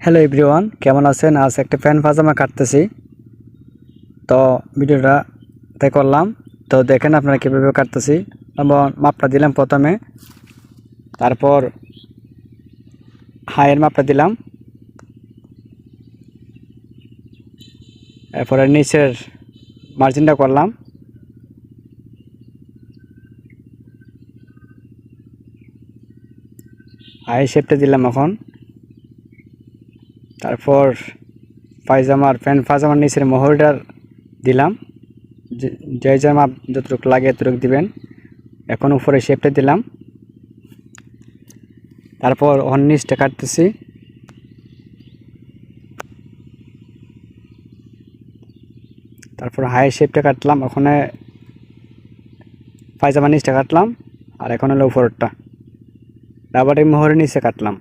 Hello everyone, কেমন আছেন? আজ একটা প্যান্ট পাজামা কাটতেছি, তো ভিডিওটা তাই করলাম। তো দেখেন আপনারা কীভাবে কাটতেছি। এবং মাপটা দিলাম প্রথমে, তারপর হাইয়ের মাপটা দিলাম, এরপরে নিচের মার্জিনটা করলাম, হাই শেপটা দিলাম এখন। তারপর প্যান্ট পাজামার নিচের মোহরটার দিলাম, যে যে মাপ যতটুকু লাগে এতটুকু দিবেন। এখন উপরে শেপটা দিলাম, তারপর নিচটা কাটতেছি। তারপর হাই শেপটা কাটলাম, ওখানে পায়জামার নিচটা কাটলাম, আর এখন হলো উপরটা রাবারের মোহরের নিচে কাটলাম।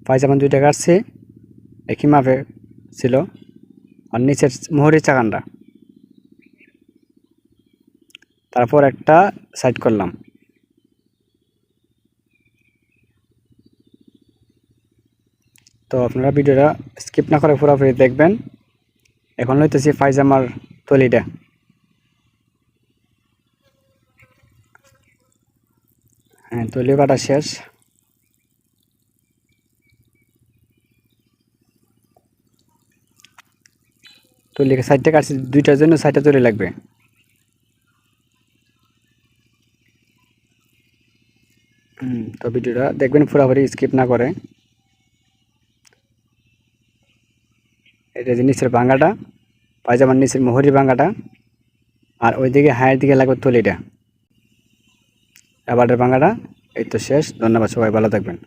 পায়জামা দুইটা কাটছি, একই মাপে ছিল, আর নিচের মোহরের চাকানটা তারপর একটা সাইড করলাম। তো আপনারা ভিডিওটা স্কিপ না করে পুরোপুরি দেখবেন। এখন লইতেছি পায়জামার তলিটা। হ্যাঁ, তলিও কাটা শেষ। তলি সাইডটা কাটছি, দুইটার জন্য সাইডটা তলি লাগবে। তো ভিডিওটা দেখবেন পুরোপুরি স্কিপ না করে। এটা যে নিচের ভাঙাটা, পায়জামার নিচের মোহরি ভাঙাটা, আর ওইদিকে হায়ের দিকে লাগবে তলিটা, রাবারের ভাঙাটা। এই তো শেষ। ধন্যবাদ, সবাই ভালো থাকবেন।